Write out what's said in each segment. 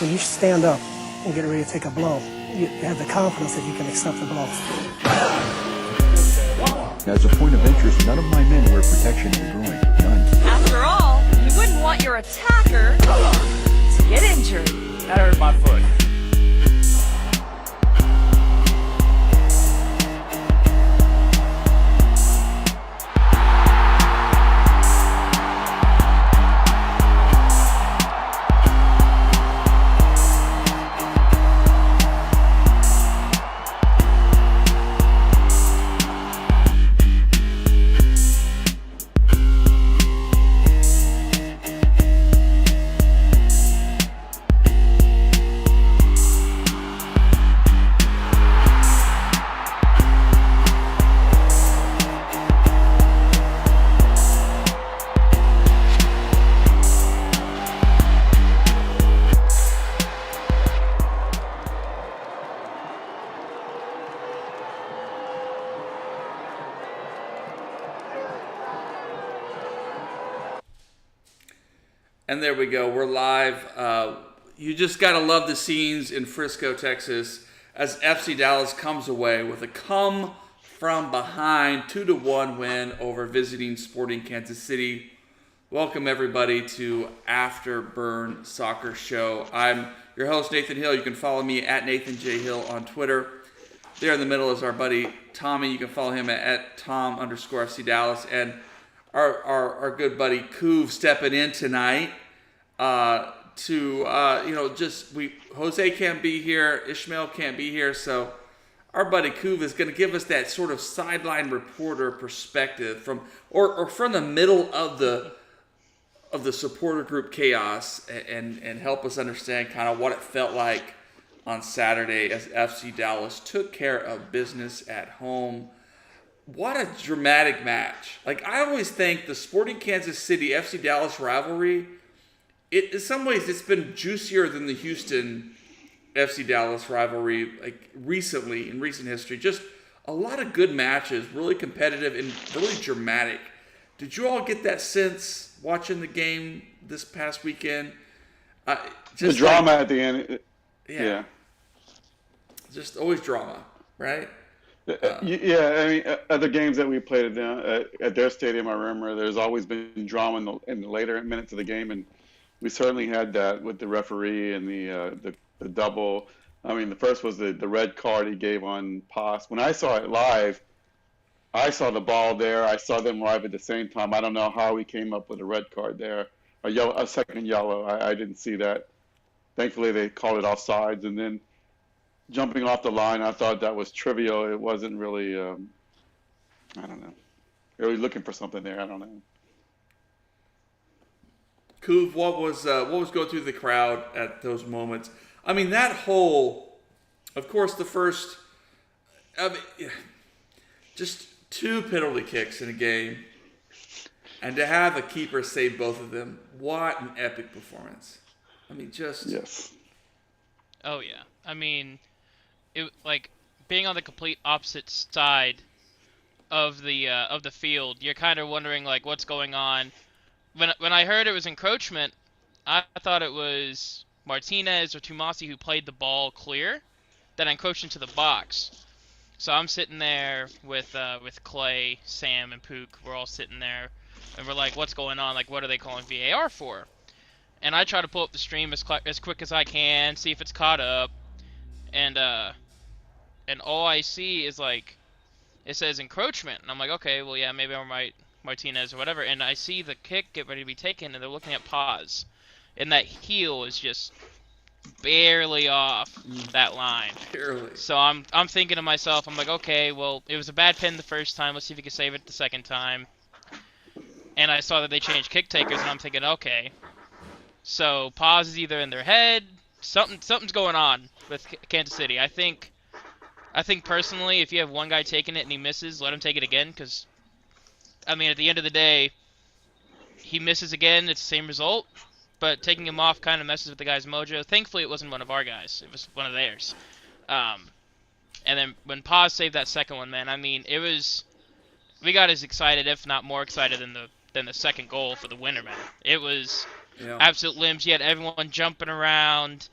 when you stand up and get ready to take a blow, you have the confidence that you can accept the blow. As a point of interest, none of my men wear protection in the groin. None. After all, you wouldn't want your attacker to get injured. That hurt my foot. And there we go. We're live. You just got to love the scenes in Frisco, Texas, as FC Dallas comes away with a come from behind 2-1 win over visiting Sporting Kansas City. Welcome, everybody, to Afterburn Soccer Show. I'm your host, Nathan Hill. You can follow me at Nathan J. Hill on Twitter. There in the middle is our buddy Tommy. You can follow him at Tom_FC Dallas. And our good buddy Coov stepping in tonight Jose can't be here, Ishmael can't be here, so our buddy Coov is going to give us that sort of sideline reporter perspective from the middle of the supporter group chaos and help us understand kind of what it felt like on Saturday as FC Dallas took care of business at home. What a dramatic match. Like, I always think the Sporting Kansas City FC Dallas rivalry, in some ways it's been juicier than the Houston FC Dallas rivalry, like recently, in recent history. Just a lot of good matches, really competitive and really dramatic. Did you all get that sense watching the game this past weekend? The drama at the end. Yeah. Just always drama, right? I mean, at the games that we played at their stadium, I remember there's always been drama in the later minutes of the game, and we certainly had that with the referee and the double. I mean, the first was the red card he gave on Paz. When I saw it live, I saw the ball there. I saw them arrive at the same time. I don't know how he came up with a red card there, a second yellow. I didn't see that. Thankfully, they called it offsides, and then jumping off the line, I thought that was trivial. It wasn't really, I don't know. Really looking for something there. I don't know. Coov, what was going through the crowd at those moments? I mean, that whole, of course, the first, just 2 penalty kicks in a game, and to have a keeper save both of them, what an epic performance. I mean, just... Yes. Oh, yeah. I mean, it like being on the complete opposite side of the field. You're kind of wondering like what's going on. When I heard it was encroachment, I thought it was Martinez or Tumasi who played the ball clear, that encroached into the box. So I'm sitting there with Clay, Sam, and Pook. We're all sitting there, and we're like, what's going on? Like, what are they calling VAR for? And I try to pull up the stream as quick as I can, see if it's caught up. And all I see is like, it says encroachment, and I'm like, okay, well yeah, maybe I'm right, Martinez or whatever. And I see the kick get ready to be taken, and they're looking at Paz, and that heel is just barely off that line. Barely. So I'm thinking to myself, I'm like, okay, well it was a bad pin the first time. Let's see if he can save it the second time. And I saw that they changed kick takers, and I'm thinking, okay, so Paz is either in their head. Something's going on with Kansas City. I think personally, if you have one guy taking it and he misses, let him take it again. Because, I mean, at the end of the day, he misses again, it's the same result. But taking him off kind of messes with the guy's mojo. Thankfully, it wasn't one of our guys. It was one of theirs. And then when Paz saved that second one, man, I mean, we got as excited, if not more excited, than the second goal for the winner, man. It was absolute limbs. You had everyone jumping around.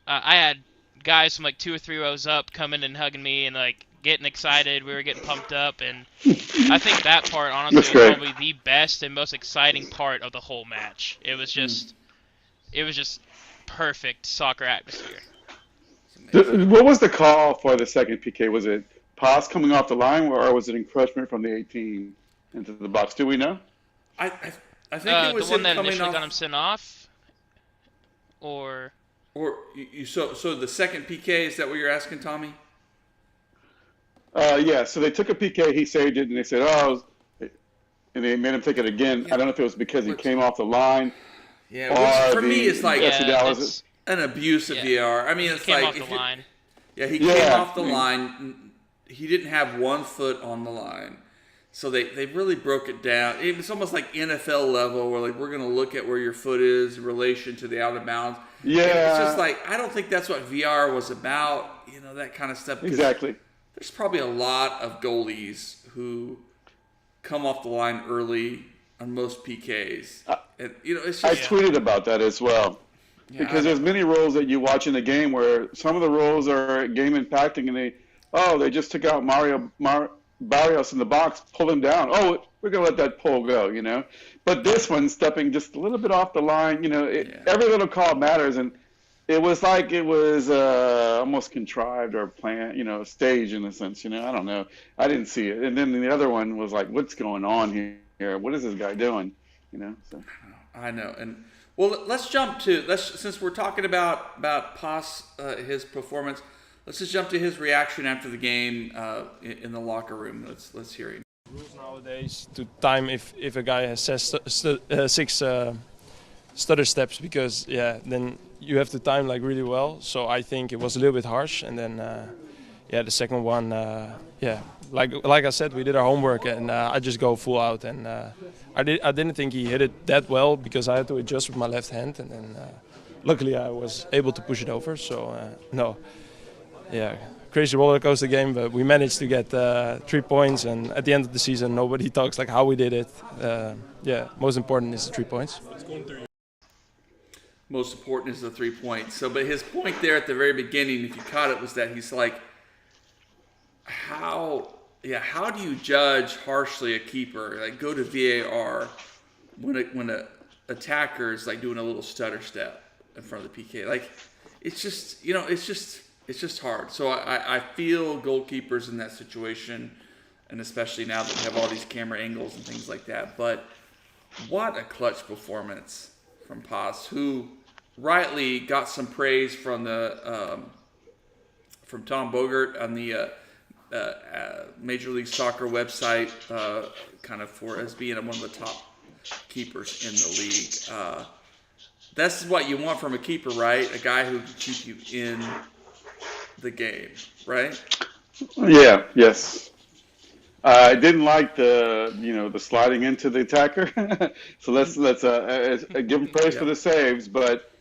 I had guys from like 2 or 3 rows up coming and hugging me and like getting excited. We were getting pumped up, and I think that part honestly That's was great. probably the best and most exciting part of the whole match. It was just perfect soccer atmosphere. What was the call for the second PK? Was it pass coming off the line, or was it encroachment from the 18 into the box? Do we know? I I think it was The one him that coming initially off, got him sent off, or or so the second PK, is that what you're asking, Tommy? Yeah. So they took a PK, he saved it, and they said, "Oh," and they made him take it again. I don't know if it was because he Which- came off the line Yeah, or which for me is like FC Dallas. it's, an abuse of yeah. VAR. I mean, he it's came like off the if you- line. Yeah, he Yeah, came off the I mean- line. He didn't have one foot on the line. So they really broke it down. It's almost like NFL level where like we're going to look at where your foot is in relation to the out of bounds. Yeah. And it's just like I don't think that's what VR was about, that kind of stuff. 'Cause Exactly. There's probably a lot of goalies who come off the line early on most PKs. And it's I just tweeted about that as well. Because there's many rules that you watch in the game where some of the rules are game impacting, and they just took out Barrios in the box, pulled him down. Oh, we're gonna let that pull go. But this one stepping just a little bit off the line, every little call matters, and it was like it was almost contrived or planned, staged in a sense. I don't know. I didn't see it, and then the other one was like, what's going on here? What is this guy doing? So. I know. And well, let's jump to since we're talking about Paz, his performance. Let's just jump to his reaction after the game in the locker room. Let's hear him. Rules nowadays to time if a guy has six stutter steps, because then you have to time like really well. So I think it was a little bit harsh, and then the second one like I said, we did our homework, and I just go full out, and I didn't think he hit it that well because I had to adjust with my left hand, and then luckily I was able to push it over. So no. Yeah, crazy roller coaster game, but we managed to get 3 points, and at the end of the season, nobody talks like how we did it. Most important is the 3 points. Most important is the 3 points. So, but his point there at the very beginning, if you caught it, was that he's like, how do you judge harshly a keeper? Like, go to VAR when a attacker is like doing a little stutter step in front of the PK. Like, it's just hard. So I feel goalkeepers in that situation, and especially now that we have all these camera angles and things like that. But what a clutch performance from Paz, who rightly got some praise from from Tom Bogert on the Major League Soccer website, kind of for as being one of the top keepers in the league. That's what you want from a keeper, right? A guy who can keep you in the game, right? Yeah. Yes. I didn't like the sliding into the attacker. So let's give him praise for the saves, but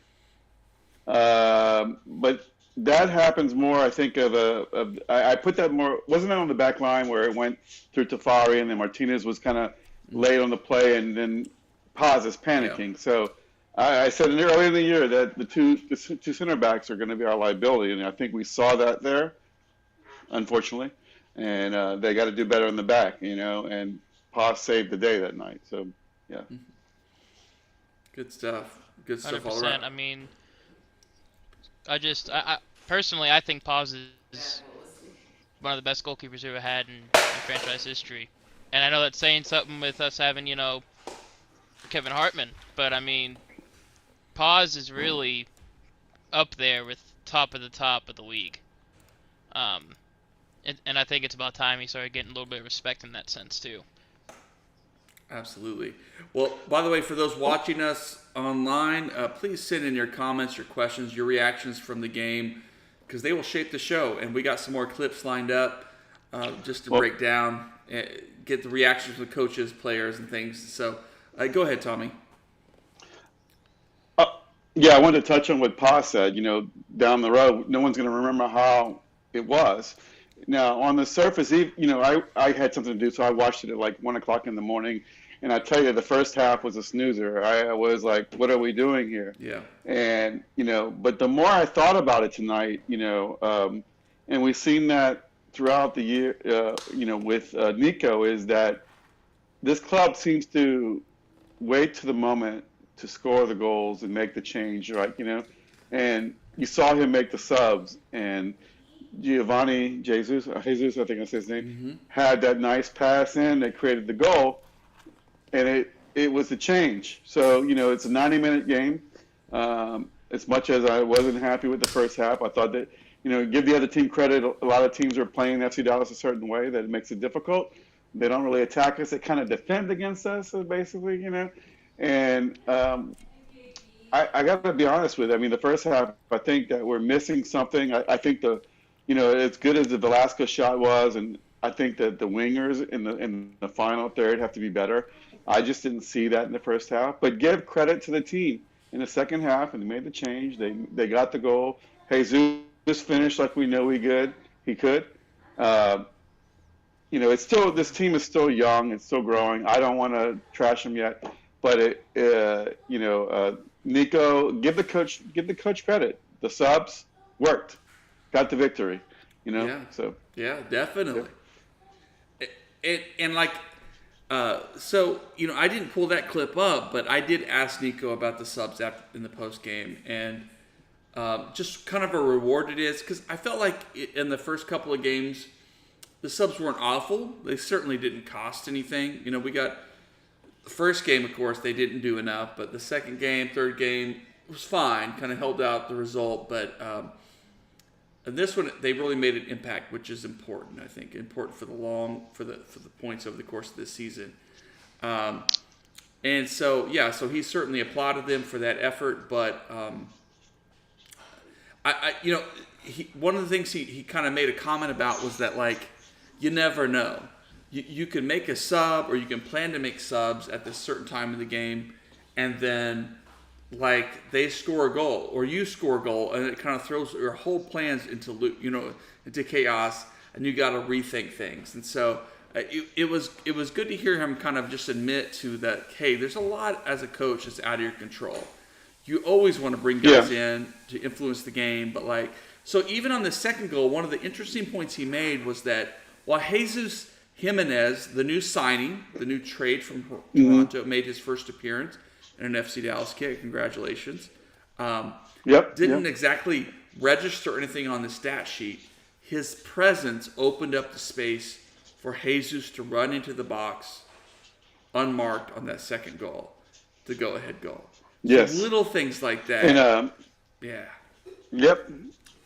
that happens more. I think I put that more. Wasn't it on the back line where it went through Tafari and then Martinez was kind of late on the play, and then Paz is panicking. Yeah. So I said earlier in the year that the two center backs are going to be our liability, and I think we saw that there, unfortunately, and they got to do better in the back, and Paz saved the day that night. So, yeah. Good stuff. Good stuff 100%. all around. I mean, I personally, I think Paz is one of the best goalkeepers we've ever had in franchise history. And I know that's saying something with us having, Kevin Hartman, but I mean, Paz is really up there with top of the league. And I think it's about time he started getting a little bit of respect in that sense too. Absolutely. Well, by the way, for those watching us online, please send in your comments, your questions, your reactions from the game, because they will shape the show. And we got some more clips lined up just to break down, get the reactions from the coaches, players, and things. So go ahead, Tommy. Yeah, I wanted to touch on what Pa said. Down the road, no one's going to remember how it was. Now, on the surface, I had something to do, so I watched it at like 1 o'clock in the morning, And I tell you, the first half was a snoozer. I was like, what are we doing here? Yeah. And, but the more I thought about it tonight, and we've seen that throughout the year, with Nico, is that this club seems to wait to the moment to score the goals and make the change, right? And you saw him make the subs, and Giovanni Jesus, I think that's his name, had that nice pass in that created the goal, and it was the change. So, it's a 90-minute game. As much as I wasn't happy with the first half, I thought that, give the other team credit. A lot of teams are playing FC Dallas a certain way that makes it difficult. They don't really attack us. They kind of defend against us, basically, And I got to be honest with you. I mean, the first half, I think that we're missing something. I think as good as the Velasco shot was, and I think that the wingers in the final third have to be better. I just didn't see that in the first half. But give credit to the team in the second half, and they made the change. They got the goal. Jesus finished like we know he could. It's still, this team is still young. It's still growing. I don't want to trash them yet, but Nico, give the coach credit. The subs worked, got the victory. Yeah. So yeah, definitely. I didn't pull that clip up, but I did ask Nico about the subs in the post game, and just kind of a reward it is, because I felt like in the first couple of games, the subs weren't awful. They certainly didn't cost anything. We got the first game, of course, they didn't do enough, but the second game, third game was fine. Kind of held out the result, but and this one they really made an impact, which is important. I think important for the points over the course of this season. And so he certainly applauded them for that effort, but one of the things he kind of made a comment about was that, like, you never know. You can make a sub, or you can plan to make subs at this certain time of the game, and then, like, they score a goal or you score a goal, and it kind of throws your whole plans into chaos, and you got to rethink things. And so it was good to hear him kind of just admit to that. Hey, there's a lot as a coach that's out of your control. You always want to bring guys in to influence the game, but so even on the second goal, one of the interesting points he made was that while Jesus Jimenez, the new signing, the new trade from Toronto, made his first appearance in an FC Dallas kit. Congratulations. Didn't exactly register anything on the stat sheet. His presence opened up the space for Jesus to run into the box unmarked on that second goal, the go-ahead goal. Yes. So little things like that. And Yep.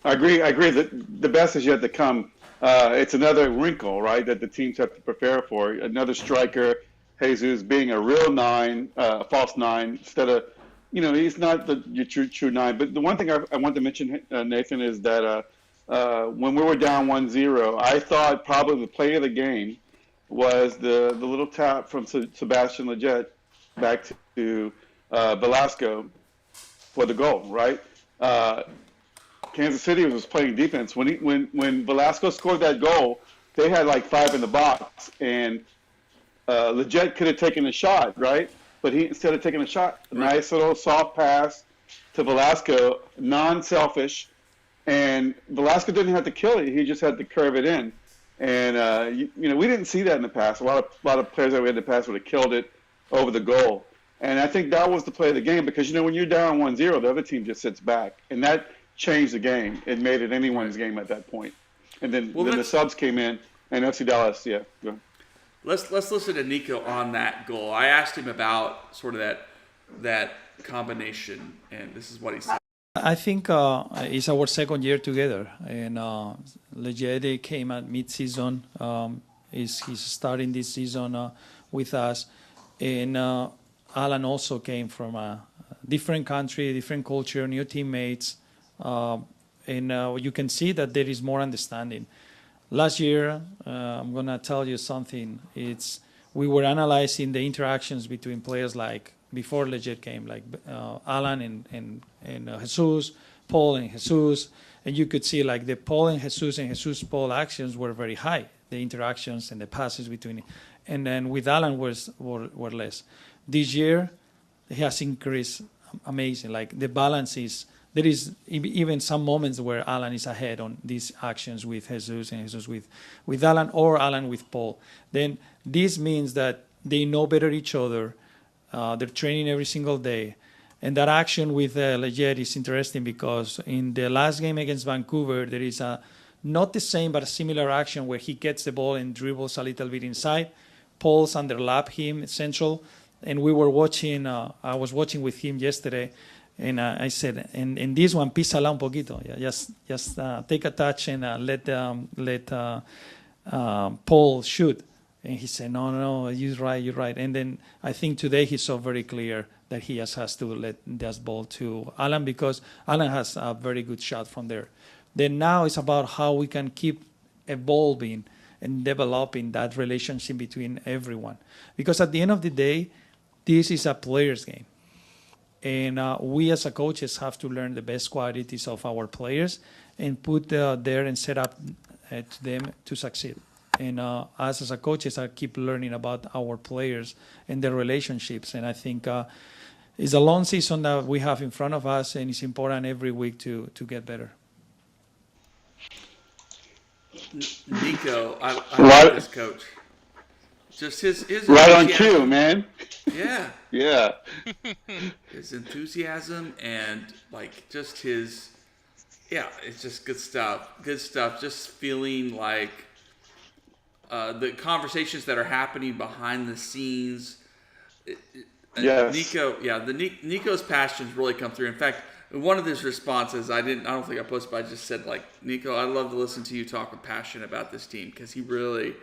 I agree that the best is yet to come. It's another wrinkle, right, that the teams have to prepare for. Another striker, Jesus, being a real nine, false nine, instead of, he's not your true nine. But the one thing I want to mention, Nathan, is that when we were down 1-0, I thought probably the play of the game was the little tap from Sebastian Lletget back to Velasco for the goal, right? Kansas City was playing defense. When Velasco scored that goal, they had like 5 in the box, and Lletget could have taken a shot, right? But instead of taking a shot, a nice little soft pass to Velasco, non-selfish, and Velasco didn't have to kill it; he just had to curve it in. And we didn't see that in the past. A lot of players that we had in the past would have killed it over the goal. And I think that was the play of the game, because when you're down 1-0, the other team just sits back, and that changed the game. It made it anyone's game at that point. And then the subs came in, and FC Dallas, go ahead. Let's listen to Nico on that goal. I asked him about sort of that combination, and this is what he said. I think it's our second year together, and Lletget came at mid-season. He's starting this season with us, and Alan also came from a different country, different culture, new teammates, and you can see that there is more understanding. Last year, I'm going to tell you something. We were analyzing the interactions between players like before Lletget came, like Alan and Jesus, Paul and Jesus, and you could see like the Paul and Jesus Paul actions were very high. the interactions and the passes between. And then with Alan were less. This year, he has increased amazing. Like the balance is, there is even some moments where Alan is ahead on these actions with Jesus and Jesus with Alan, or Alan with Paul. Then this means that they know better each other. They're training every single day. And that action with Leggett is interesting because in the last game against Vancouver, there is a not the same but a similar action where he gets the ball and dribbles a little bit inside. Paul's underlap him central, and we were watching. I was watching with him yesterday, and I said, "In this one, písala un poquito. Yeah, just take a touch and let Paul shoot." And he said, "No, you're right." And then I think today he saw very clear that he just has to let that ball to Alan because Alan has a very good shot from there. Then now it's about how we can keep evolving and developing that relationship between everyone. Because at the end of the day, this is a player's game. And we as a coaches have to learn the best qualities of our players and put there and set up to them to succeed. And us as a coaches, I keep learning about our players and their relationships. And I think it's a long season that we have in front of us, and it's important every week to get better. Nico, I like this coach. Just his right on enthusiasm. cue, man. Yeah. Yeah. His enthusiasm and like just his, it's just good stuff. Good stuff. Just feeling like the conversations that are happening behind the scenes. Yes. Nico's passions really come through. In fact, one of his responses, I don't think I posted, but I just said, like, Nico, I'd love to listen to you talk with passion about this team because he really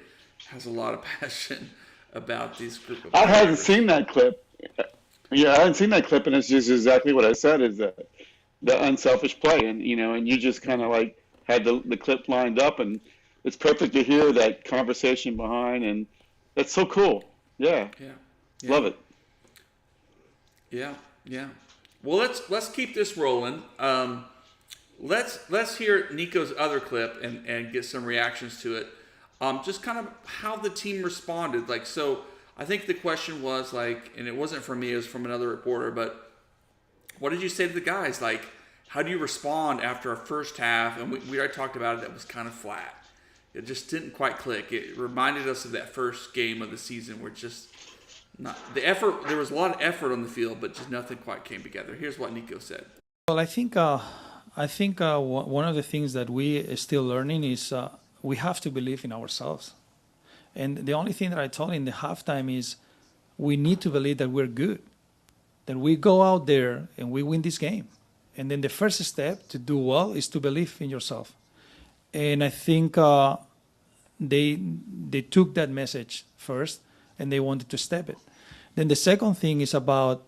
has a lot of passion about these group of players. I hadn't seen that clip. Yeah, I hadn't seen that clip, and it's just exactly what I said, is that the unselfish play. And, and you just kind of like had the clip lined up, and it's perfect to hear that conversation behind, and that's so cool. Yeah. Love it. Yeah. Well, let's keep this rolling. Let's hear Nico's other clip and get some reactions to it. Just kind of how the team responded. Like, so I think the question was like, and it wasn't from me, it was from another reporter, but what did you say to the guys? Like, how do you respond after a first half? And we already talked about it, that was kind of flat. It just didn't quite click. It reminded us of that first game of the season where just not the effort. There was a lot of effort on the field, but just nothing quite came together. Here's what Nico said. Well, I think one of the things that we are still learning is we have to believe in ourselves. And the only thing that I told in the halftime is we need to believe that we're good, that we go out there and we win this game. And then the first step to do well is to believe in yourself. And I think they took that message first and they wanted to step it. Then the second thing is about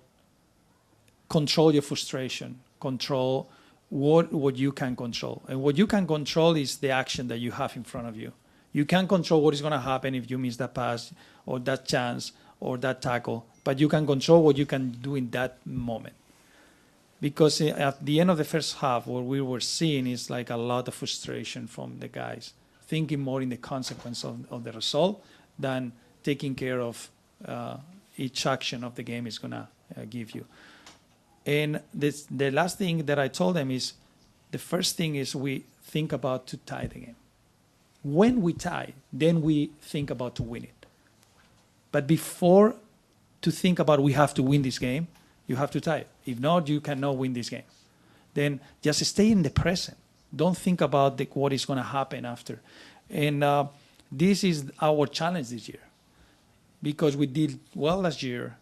control your frustration, control what you can control. And what you can control is the action that you have in front of you. You can't control what is going to happen if you miss that pass or that chance or that tackle, but you can control what you can do in that moment. Because at the end of the first half, what we were seeing is like a lot of frustration from the guys, thinking more in the consequence of the result than taking care of each action of the game is going to give you. And the last thing that I told them is, the first thing is we think about to tie the game. When we tie, then we think about to win it. But before to think about we have to win this game, you have to tie it. If not, you cannot win this game. Then just stay in the present. Don't think about what is going to happen after. And this is our challenge this year. Because we did well last year,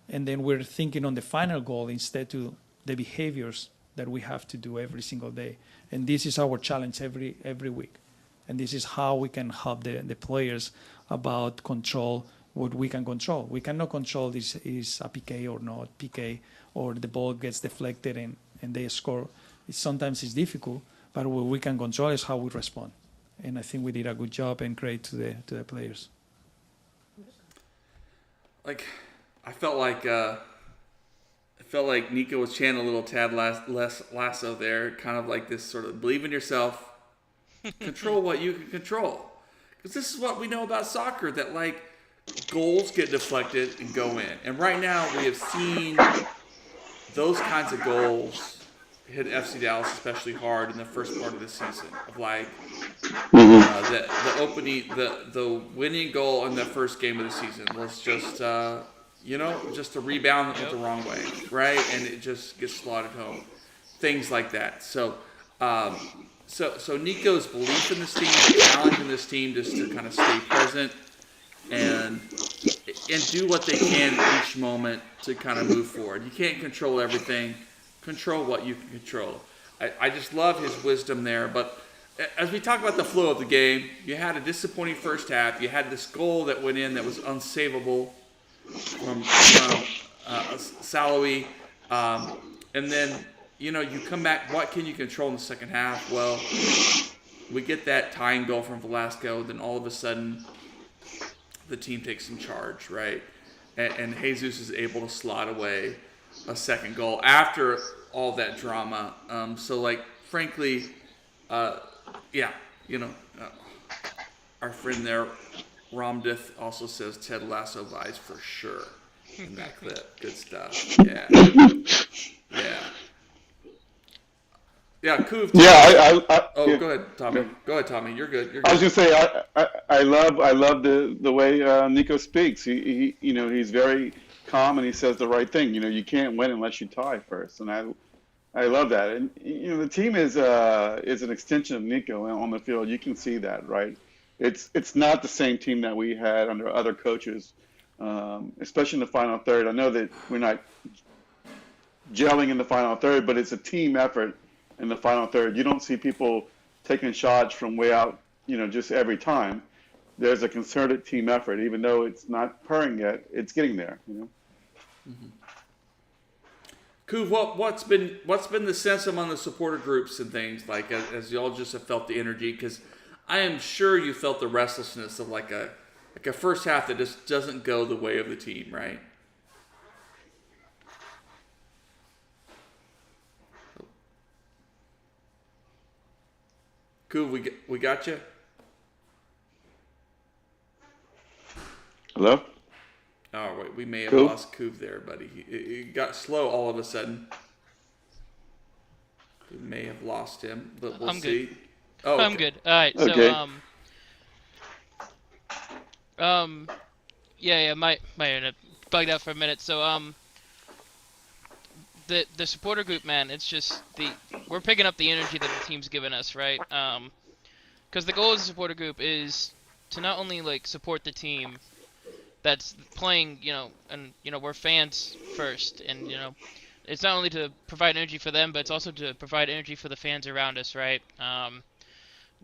and then we're thinking on the final goal instead to the behaviors that we have to do every single day. And this is our challenge every week. And this is how we can help the players about control what we can control. We cannot control this is a PK or not PK, or the ball gets deflected and they score. Sometimes it's difficult, but what we can control is how we respond. And I think we did a good job and great to the players. Like, I felt like Nico was chanting a little tad less Lasso there, kind of like this sort of believe in yourself, control what you can control. Because this is what we know about soccer, that like goals get deflected and go in. And right now we have seen those kinds of goals hit FC Dallas especially hard in the first part of the season. Of like the opening, the winning goal in the first game of the season was just just a rebound that went the wrong way, right? And it just gets slotted home. Things like that. So Nico's belief in this team, the challenge in this team, just to kind of stay present and do what they can each moment to kind of move forward. You can't control everything. Control what you can control. I just love his wisdom there. But as we talk about the flow of the game, you had a disappointing first half. You had this goal that went in that was unsavable from Salawi. And then, you come back. What can you control in the second half? Well, we get that tying goal from Velasco. Then all of a sudden, the team takes some charge, right? And Jesus is able to slot away a second goal after all that drama. Frankly, our friend there, Ramdith, also says Ted Lasso vibes for sure in that clip. Good stuff. Yeah. Yeah. Yeah, Kuv. Yeah, Go ahead, Tommy. Go ahead, Tommy. You're good. I was just say I love the way Nico speaks. He's very calm and he says the right thing. You can't win unless you tie first, and I love that. And the team is an extension of Nico on the field. You can see that, right? It's not the same team that we had under other coaches, especially in the final third. I know that we're not gelling in the final third, but it's a team effort in the final third. You don't see people taking shots from way out, just every time. There's a concerted team effort, even though it's not purring yet. It's getting there, Mm-hmm. Kuv, what's been the sense among the supporter groups and things, like as y'all just have felt the energy? Because I am sure you felt the restlessness of like a first half that just doesn't go the way of the team, right? Kuv, we got you. Hello? Oh, wait, we may have Kuv? lost Kuv there, buddy. He got slow all of a sudden. We may have lost him, but we'll see. Good. Oh, okay. I'm good. All right. So, Okay. my internet bugged out for a minute. So, the supporter group, man, it's just we're picking up the energy that the team's given us, right? Because the goal of the supporter group is to not only like support the team that's playing, and we're fans first, and it's not only to provide energy for them, but it's also to provide energy for the fans around us, right?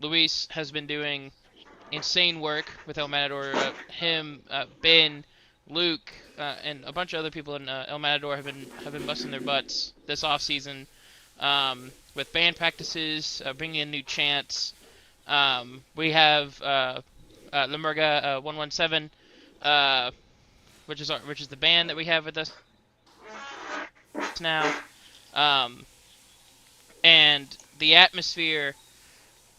Luis has been doing insane work with El Matador. Him, Ben, Luke, and a bunch of other people in El Matador have been busting their butts this off season, with band practices, bringing in new chants. We have Lemurga 117, which is the band that we have with us now, and the atmosphere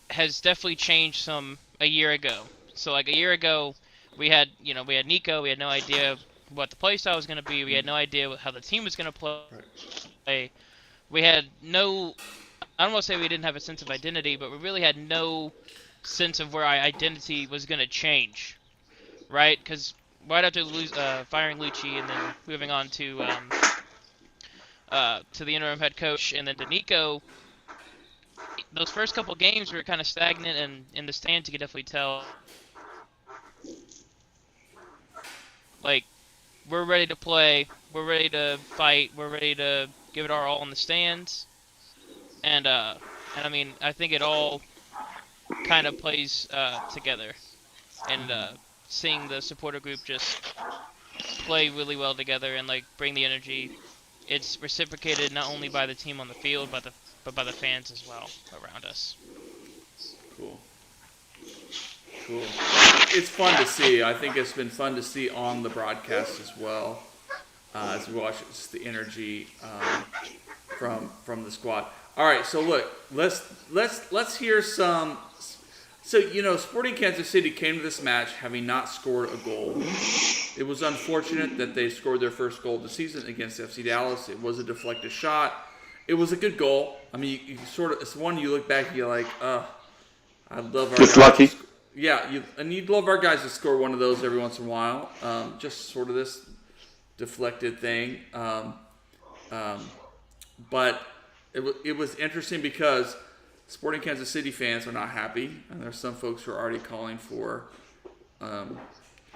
has definitely changed some a year ago. So like a year ago, we had Nico. We had no idea what the play style was going to be. We had no idea how the team was going to play. We had no. I don't want to say we didn't have a sense of identity, but we really had no sense of where our identity was going to change, right? Because right after firing Lucci and then moving on to the interim head coach and then to Nico, those first couple games were kind of stagnant, and in the stands you could definitely tell, like, we're ready to play, we're ready to fight, we're ready to give it our all in the stands, and I mean, I think it all kind of plays together, and seeing the supporter group just play really well together and like bring the energy, it's reciprocated not only by the team on the field, but by the fans as well around us. Cool. It's fun to see. I think it's been fun to see on the broadcast as well, as we watch just the energy from the squad. All right, so look, let's hear some So, Sporting Kansas City came to this match having not scored a goal. It was unfortunate that they scored their first goal of the season against FC Dallas. It was a deflected shot. It was a good goal. I mean, you sort of, it's one you look back and you're like, I'd love our Just guys lucky. you'd love our guys to score one of those every once in a while. Just sort of this deflected thing. But it was interesting because Sporting Kansas City fans are not happy, and there's some folks who are already calling for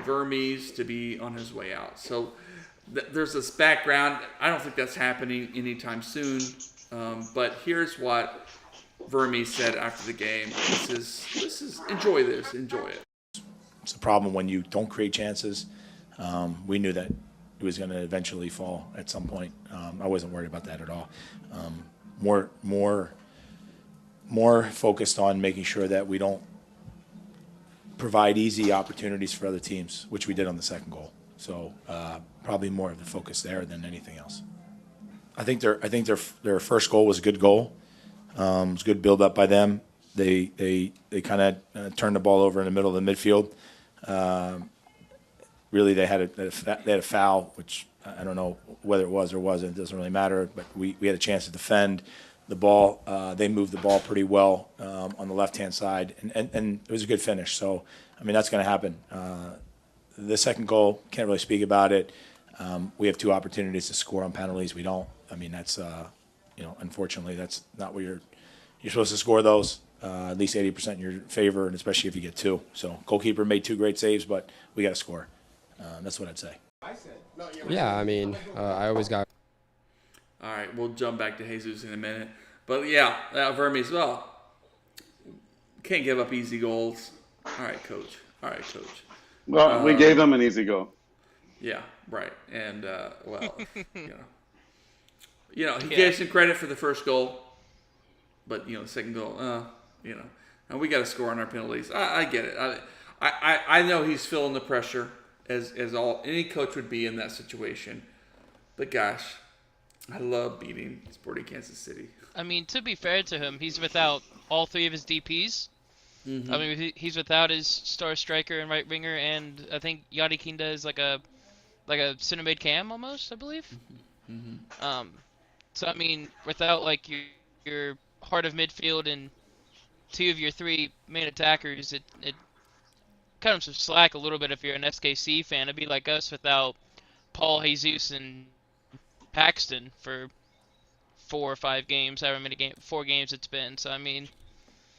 Vermes to be on his way out. So there's this background. I don't think that's happening anytime soon. But here's what Vermes said after the game. This is enjoy this, enjoy it. It's a problem when you don't create chances. We knew that it was going to eventually fall at some point. I wasn't worried about that at all. More focused on making sure that we don't provide easy opportunities for other teams, which we did on the second goal. So probably more of the focus there than anything else. I think their first goal was a good goal. It was a good build up by them. They kind of turned the ball over in the middle of the midfield. Really, they had a foul, which I don't know whether it was or wasn't. It doesn't really matter. But we had a chance to defend the ball. They moved the ball pretty well on the left-hand side, and it was a good finish. So, I mean, that's going to happen. The second goal, can't really speak about it. We have two opportunities to score on penalties. We don't. I mean, that's unfortunately, that's not where you're supposed to score those. At least 80% in your favor, and especially if you get two. So, goalkeeper made two great saves, but we got to score. That's what I'd say. Yeah, I mean, I always got. All right, we'll jump back to Jesus in a minute. But yeah, Vermes, well, can't give up easy goals. All right, coach. Well, we gave them an easy goal. Yeah, right. And, he gave some credit for the first goal. But, the second goal, and we got to score on our penalties. I get it. I know he's feeling the pressure as any coach would be in that situation. But gosh, I love beating Sporting Kansas City. I mean, to be fair to him, he's without all three of his DPs. Mm-hmm. I mean, he's without his star striker and right winger, and I think Yadi Kinda is like a center mid cam almost, I believe. Mm-hmm. So I mean, without like your heart of midfield and two of your three main attackers, it cut him some slack a little bit if you're an SKC fan. It'd be like us without Paul, Jesus, and Paxton for 4 or 5 games, however many 4 games it's been. So I mean,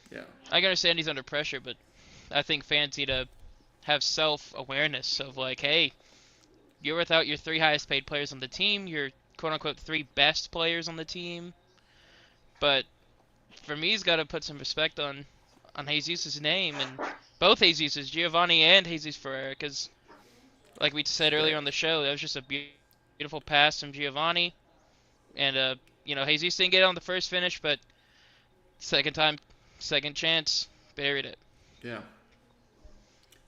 yeah, I can understand he's under pressure, but I think fans need to have self-awareness of like, hey, you're without your 3 highest paid players on the team, your quote-unquote 3 best players on the team, but for me, he's got to put some respect on Jesus' name, and both Jesus, Giovanni and Jesus Ferreira, because like we said earlier on the show, that was just a beautiful pass from Giovanni, and Jesus didn't get it on the first finish, but second chance, buried it. Yeah,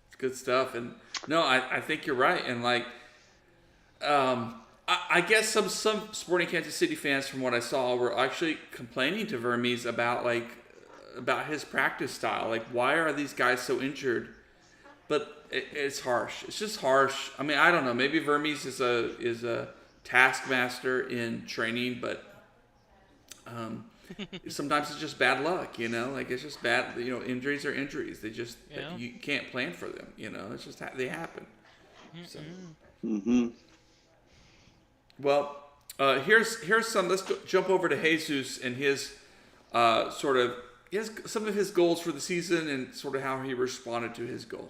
it's good stuff, and no, I think you're right, and like, I guess some Sporting Kansas City fans, from what I saw, were actually complaining to Vermes about his practice style. Like, why are these guys so injured? But it's harsh. It's just harsh. I mean, I don't know. Maybe Vermes is a taskmaster in training, but sometimes it's just bad luck. Like it's just bad. Injuries are injuries. They just you can't plan for them. It's just they happen. So. Mm-hmm. Well, here's some. Let's jump over to Jesus and his some of his goals for the season and sort of how he responded to his goal.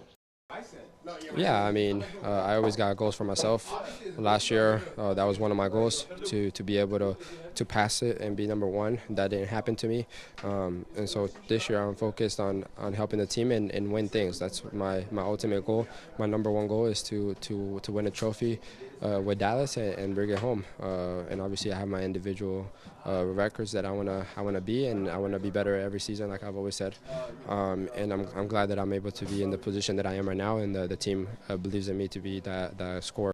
Yeah, I mean, I always got goals for myself. Last year, that was one of my goals, to be able to pass it and be number one. That didn't happen to me. And so this year I'm focused on helping the team and win things. That's my ultimate goal. My number one goal is to win a trophy with Dallas and bring it home. And obviously I have my individual records that I wanna be, and I wanna be better every season, like I've always said. And I'm glad that I'm able to be in the position that I am right now, and the team believes in me to be that scorer.